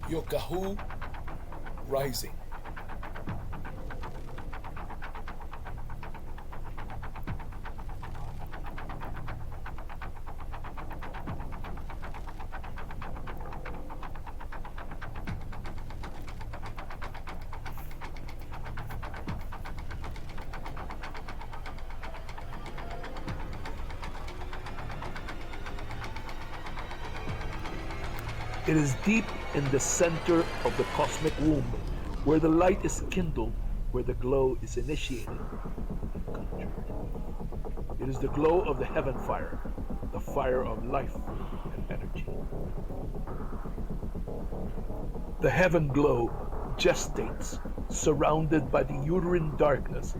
Yokahu rising. It is deep in the center of the cosmic womb, where the light is kindled, where the glow is initiated and conjured. It is the glow of the heaven fire, the fire of life and energy. The heaven glow gestates, surrounded by the uterine darkness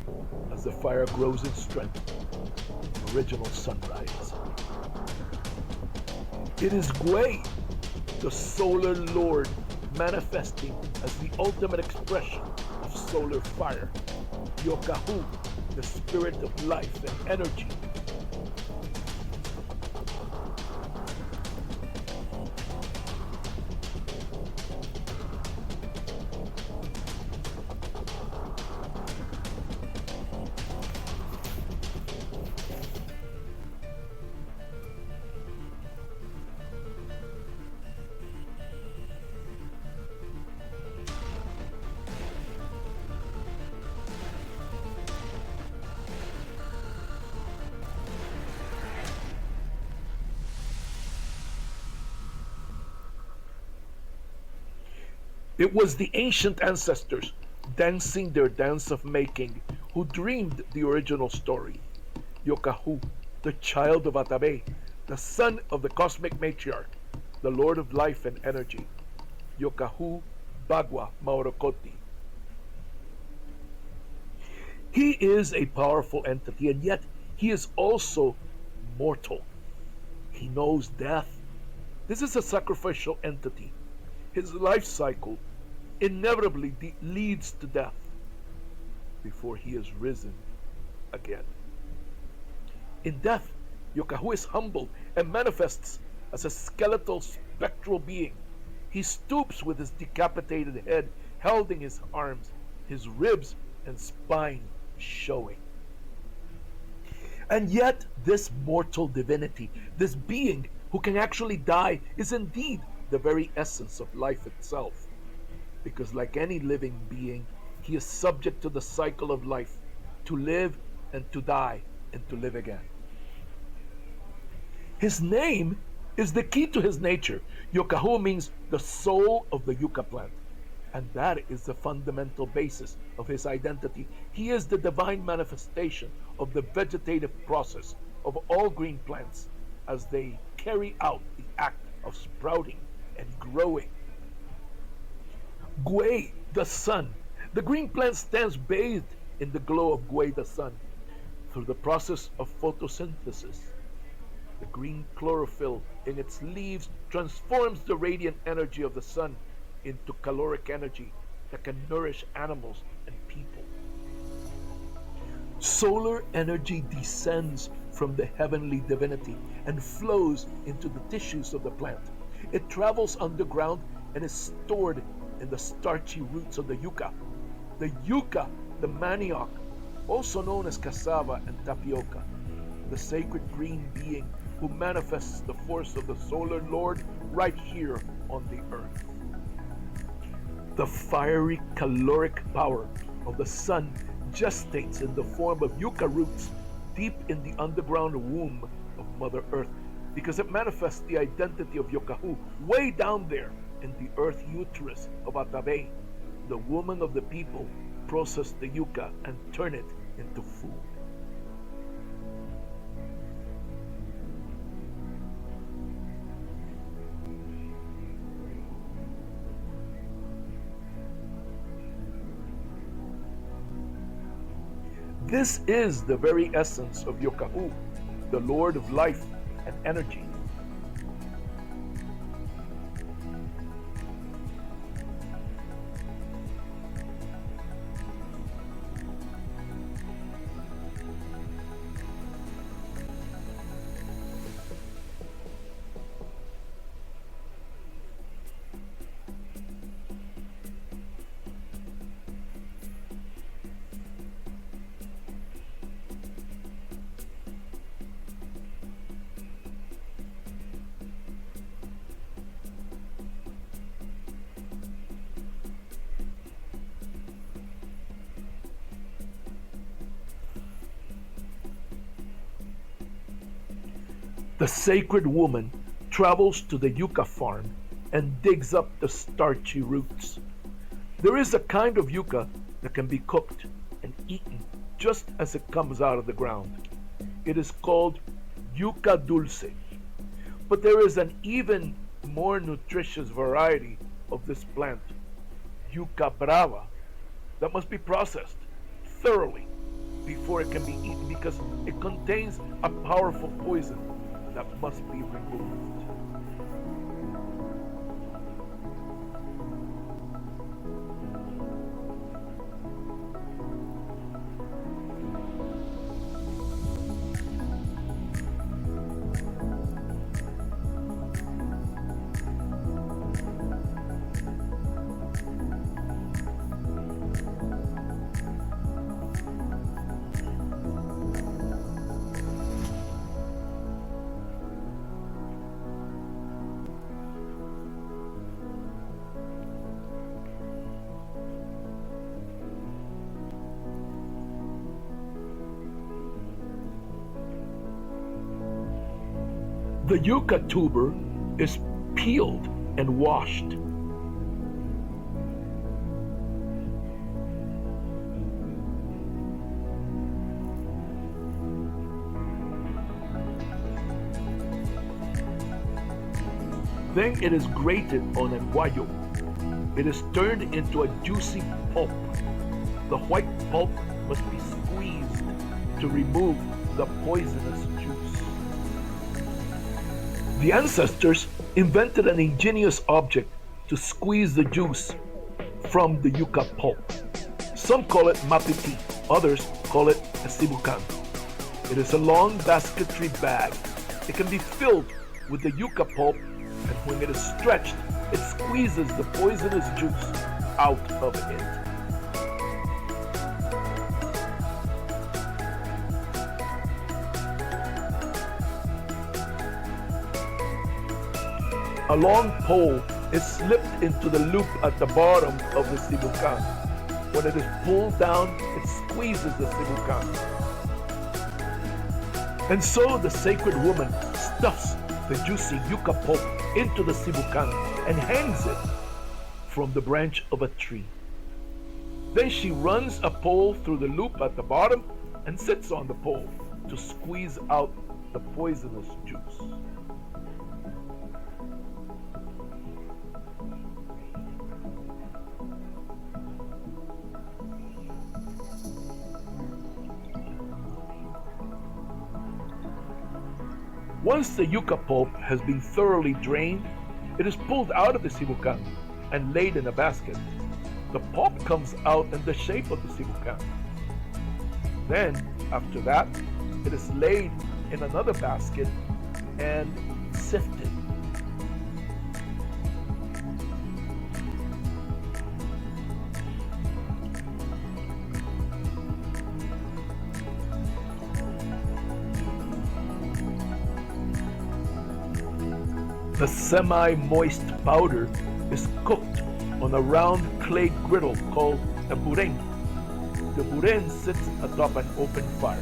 as the fire grows in strength, the original sunrise. It is Gwei, the solar lord, manifesting as the ultimate expression of solar fire. Yokahu, the spirit of life and energy. It was the ancient ancestors, dancing their dance of making, who dreamed the original story. Yokahu, the child of Atabey, the son of the cosmic matriarch, the lord of life and energy. Yokahu Bagua Maorokoti. He is a powerful entity, and yet he is also mortal. He knows death. This is a sacrificial entity. His life cycle inevitably leads to death before he is risen again. In death, Yokahu is humbled and manifests as a skeletal spectral being. He stoops with his decapitated head held in his arms, his ribs and spine showing. And yet, this mortal divinity, this being who can actually die, is indeed the very essence of life itself. Because, like any living being, he is subject to the cycle of life, to live and to die and to live again. His name is the key to his nature. Yokahu means the soul of the yucca plant, and that is the fundamental basis of his identity. He is the divine manifestation of the vegetative process of all green plants as they carry out the act of sprouting and growing. Gwei, the sun. The green plant stands bathed in the glow of Gwei, the sun. Through the process of photosynthesis, the green chlorophyll in its leaves transforms the radiant energy of the sun into caloric energy that can nourish animals and people. Solar energy descends from the heavenly divinity and flows into the tissues of the plant. It travels underground and is stored in the starchy roots of the yucca. The yucca, the manioc, also known as cassava and tapioca, the sacred green being who manifests the force of the solar lord right here on the earth. The fiery caloric power of the sun gestates in the form of yucca roots deep in the underground womb of Mother Earth, because it manifests the identity of Yokahu way down there in the earth uterus of Atabey. The woman of the people process the yucca and turn it into food. This is the very essence of Yokahu, the Lord of life and energy. The sacred woman travels to the yucca farm and digs up the starchy roots. There is a kind of yucca that can be cooked and eaten just as it comes out of the ground. It is called yucca dulce. But there is an even more nutritious variety of this plant, yucca brava, that must be processed thoroughly before it can be eaten because it contains a powerful poison that must be removed. The yucca tuber is peeled and washed. Then it is grated on a guayo. It is turned into a juicy pulp. The white pulp must be squeezed to remove the poisonous juice. The ancestors invented an ingenious object to squeeze the juice from the yucca pulp. Some call it mapiti, others call it a sibukan. It is a long basketry bag. It can be filled with the yucca pulp, and when it is stretched, it squeezes the poisonous juice out of it. A long pole is slipped into the loop at the bottom of the sibukan. When it is pulled down, it squeezes the sibukan. And so the sacred woman stuffs the juicy yucca pulp into the sibukan and hangs it from the branch of a tree. Then she runs a pole through the loop at the bottom and sits on the pole to squeeze out the poisonous juice. Once the yucca pulp has been thoroughly drained, it is pulled out of the sibukan and laid in a basket. The pulp comes out in the shape of the sibukan. Then, after that, it is laid in another basket and sifted. The semi-moist powder is cooked on a round clay griddle called a buren. The buren sits atop an open fire.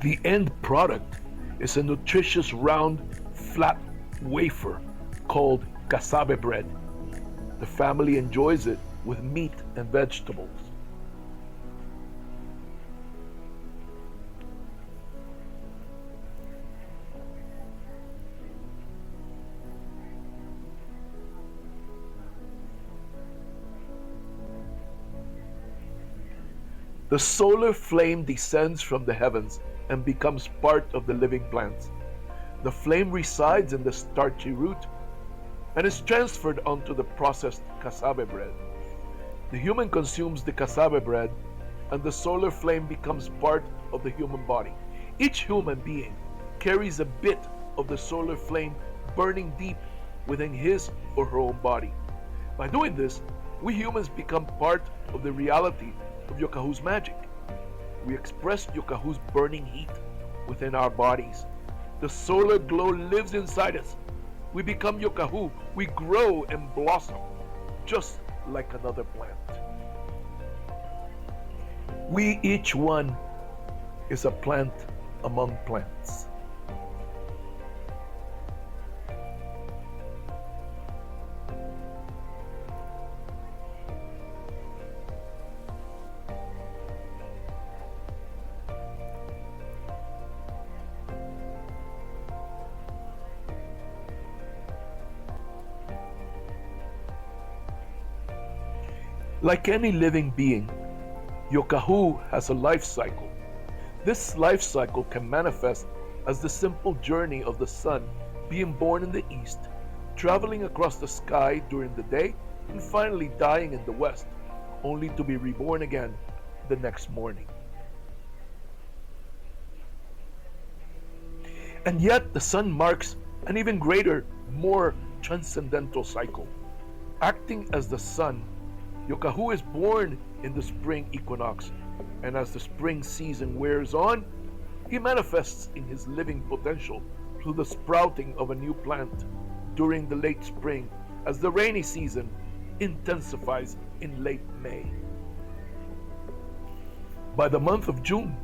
The end product is a nutritious round, flat wafer called cassave bread. The family enjoys it with meat and vegetables. The solar flame descends from the heavens and becomes part of the living plants. The flame resides in the starchy root and is transferred onto the processed cassave bread. The human consumes the cassave bread and the solar flame becomes part of the human body. Each human being carries a bit of the solar flame burning deep within his or her own body. By doing this, we humans become part of the reality of Yokahu's magic. We express Yokahu's burning heat within our bodies. The solar glow lives inside us. We become Yokahu. We grow and blossom just like another plant. We, each one, is a plant among plants. Like any living being, Yokahu has a life cycle. This life cycle can manifest as the simple journey of the sun being born in the east, traveling across the sky during the day, and finally dying in the west, only to be reborn again the next morning. And yet the sun marks an even greater, more transcendental cycle. Acting as the sun, Yokahu is born in the spring equinox, and as the spring season wears on, he manifests in his living potential through the sprouting of a new plant during the late spring as the rainy season intensifies in late May. By the month of June,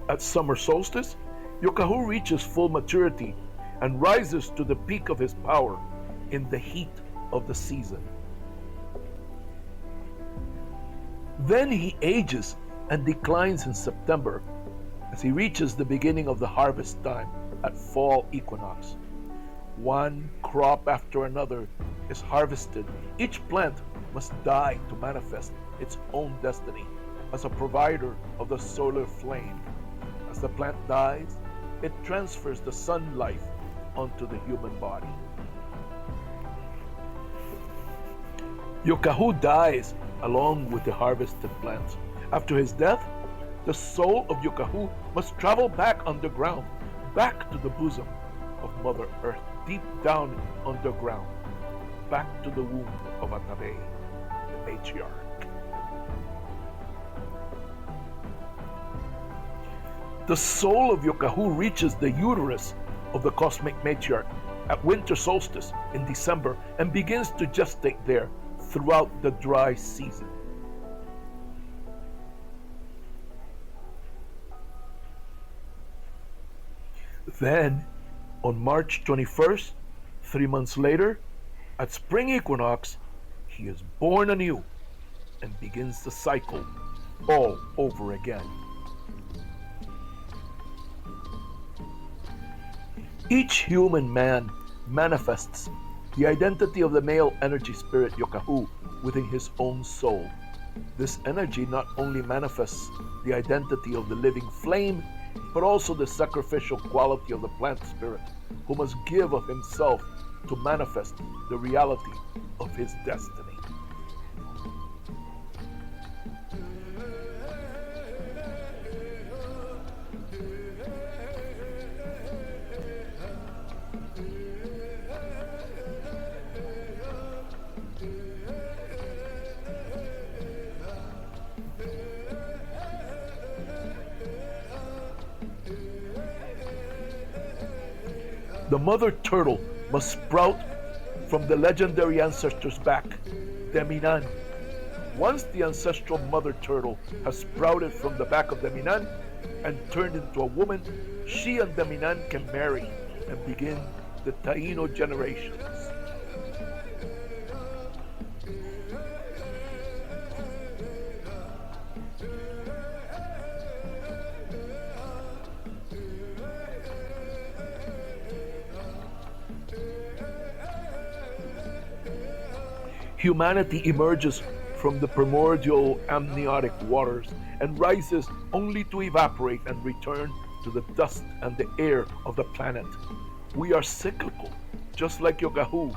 at summer solstice, Yokahu reaches full maturity and rises to the peak of his power in the heat of the season. Then he ages and declines in September as he reaches the beginning of the harvest time at fall equinox. One crop after another is harvested. Each plant must die to manifest its own destiny as a provider of the solar flame. As the plant dies, it transfers the sun life onto the human body. Yokahu dies along with the harvested plants. After his death, the soul of Yokahu must travel back underground, back to the bosom of Mother Earth, deep down underground, back to the womb of Atabey, the matriarch. The soul of Yokahu reaches the uterus of the cosmic matriarch at winter solstice in December and begins to gestate there throughout the dry season. Then, on March 21st, 3 months later, at spring equinox, he is born anew and begins the cycle all over again. Each human man manifests the identity of the male energy spirit Yokahu within his own soul. This energy not only manifests the identity of the living flame, but also the sacrificial quality of the plant spirit, who must give of himself to manifest the reality of his destiny. The mother turtle must sprout from the legendary ancestor's back, the Minan. Once the ancestral mother turtle has sprouted from the back of the Minan, and turned into a woman, she and the Minan can marry and begin the Taino generations. Humanity emerges from the primordial amniotic waters and rises only to evaporate and return to the dust and the air of the planet. We are cyclical, just like Yokahu,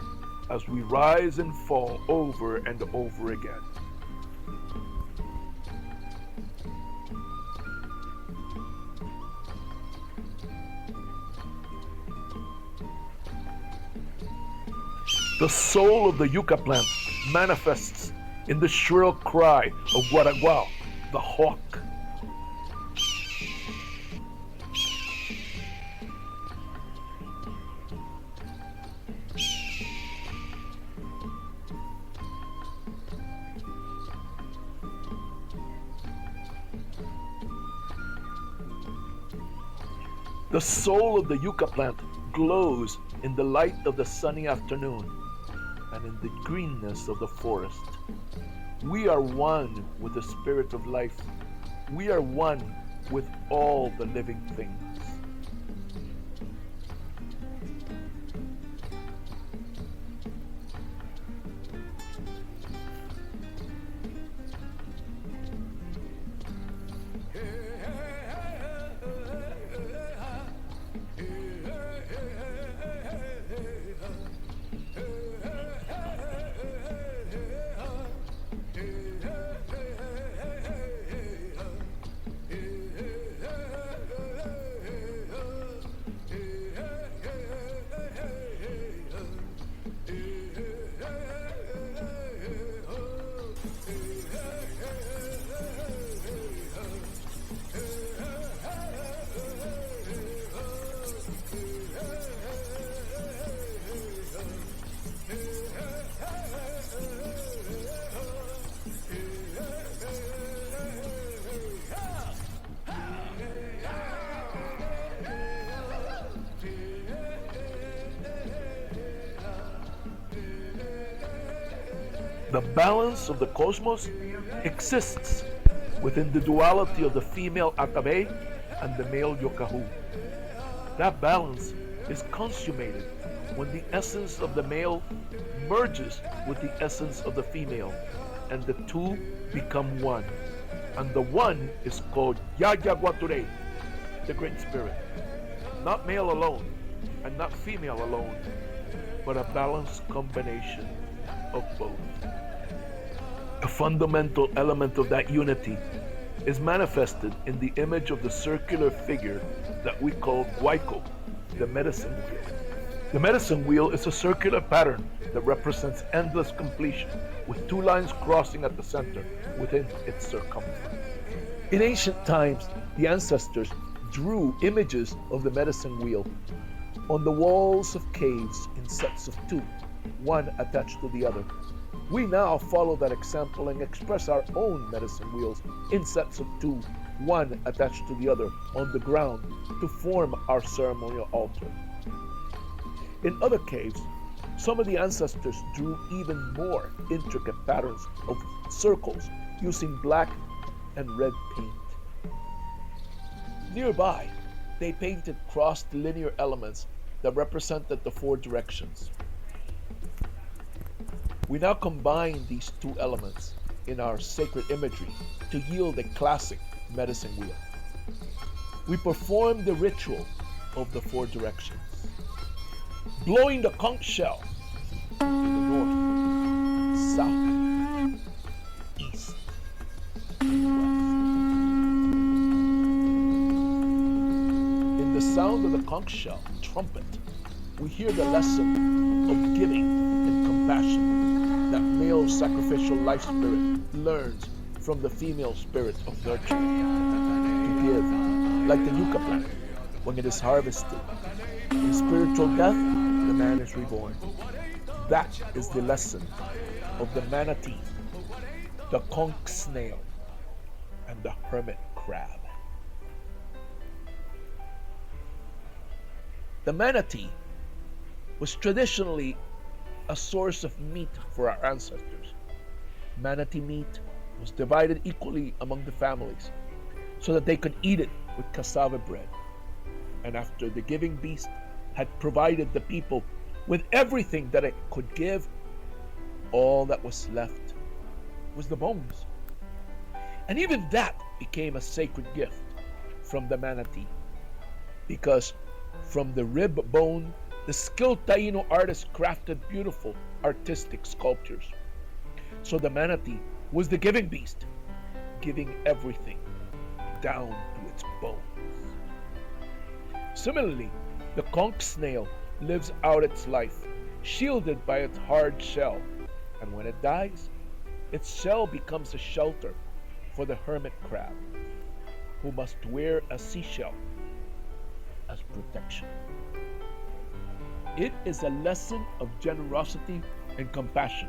as we rise and fall over and over again. The soul of the yucca plant manifests in the shrill cry of Guaraguao, the hawk. The soul of the yucca plant glows in the light of the sunny afternoon and in the greenness of the forest. We are one with the spirit of life. We are one with all the living things. The balance of the cosmos exists within the duality of the female Atabey and the male Yokahu. That balance is consummated when the essence of the male merges with the essence of the female, and the two become one. And the one is called Yaya Guature, the Great Spirit. Not male alone, and not female alone, but a balanced combination of both. A fundamental element of that unity is manifested in the image of the circular figure that we call Guaico, the medicine wheel. The medicine wheel is a circular pattern that represents endless completion, with two lines crossing at the center within its circumference. In ancient times, the ancestors drew images of the medicine wheel on the walls of caves in sets of two, one attached to the other. We now follow that example and express our own medicine wheels in sets of two, one attached to the other, on the ground to form our ceremonial altar. In other caves, some of the ancestors drew even more intricate patterns of circles using black and red paint. Nearby, they painted crossed linear elements that represented the four directions. We now combine these two elements in our sacred imagery to yield a classic medicine wheel. We perform the ritual of the four directions, blowing the conch shell to the north, south, east, and west. In the sound of the conch shell trumpet, we hear the lesson of giving and compassion that male sacrificial life spirit learns from the female spirit of nurture. To give, like the yucca plant, when it is harvested. In spiritual death, the man is reborn. That is the lesson of the manatee, the conch snail, and the hermit crab. The manatee was traditionally a source of meat for our ancestors. Manatee meat was divided equally among the families so that they could eat it with cassava bread. And after the giving beast had provided the people with everything that it could give, all that was left was the bones. And even that became a sacred gift from the manatee, because from the rib bone, the skilled Taino artists crafted beautiful artistic sculptures. So the manatee was the giving beast, giving everything down to its bones. Similarly, the conch snail lives out its life, shielded by its hard shell, and when it dies, its shell becomes a shelter for the hermit crab, who must wear a seashell as protection. It is a lesson of generosity and compassion.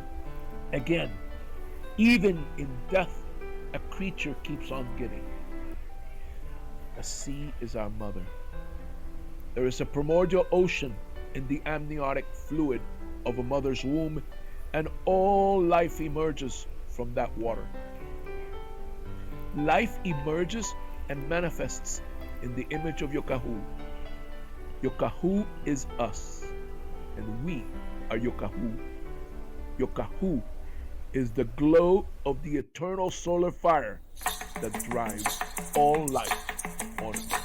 Again, even in death, a creature keeps on giving. The sea is our mother. There is a primordial ocean in the amniotic fluid of a mother's womb, and all life emerges from that water. Life emerges and manifests in the image of Yokahu. Yokahu is us, and we are Yokahu. Yokahu is the glow of the eternal solar fire that drives all life on earth.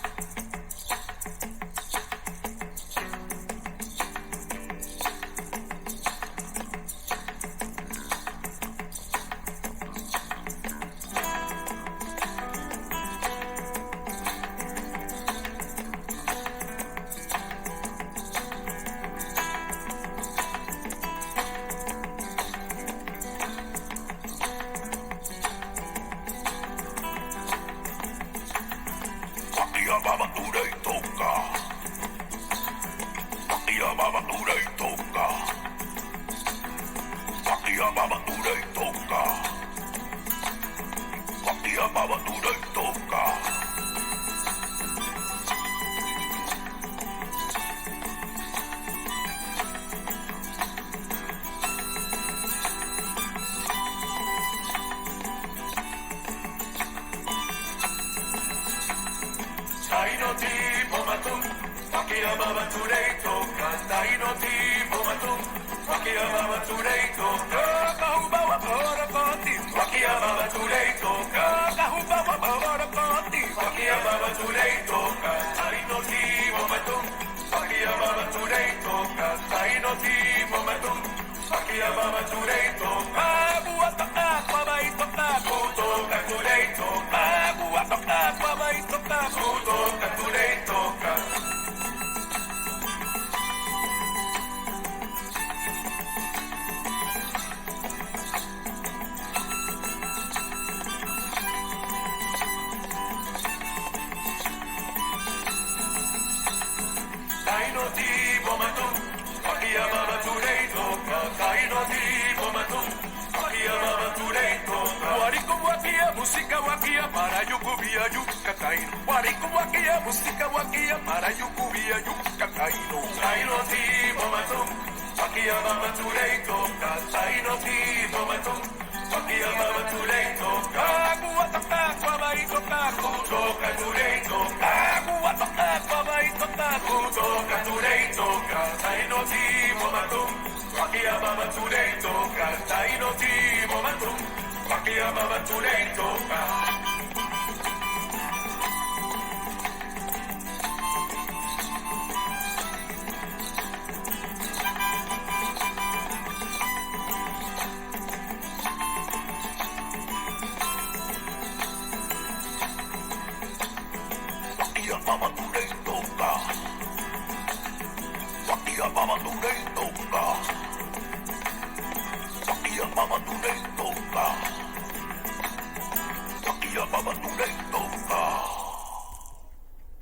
Taino ti momatum, wakia mama tureito, Taino ti momatum, wakia mama tureito, kahuba wa bora poti, wakia mama tureito, kahuba wa bora poti, wakia mama tureito, Taino ti momatum, wakia mama tureito, Taino ti momatum, wakia mama tureito, abua toka kwa baito ka, kuto ka tureito, abua toka kwa baito ka, kuto ka tureito ka. Taino ti momatum, wakia mama tureito, Taino ti momatum, wakia mama tureito. Wariko wakia musika wakia para yukubia yucca Taino. Wariko wakia musika wakia para yukubia yucca Taino. Taino ti momatum, wakia mama tureito, Taino ti momatum, wakia mama tureito. Agua toka kwa baito ka, kuto ka tureito. Agua toka kwa baito ka, kuto ka tureito. Taino ti momatum, wakia mama tureito, Taino ti momatum, wakia mama tureito. Wakia mama tureito, wakia mama tureito.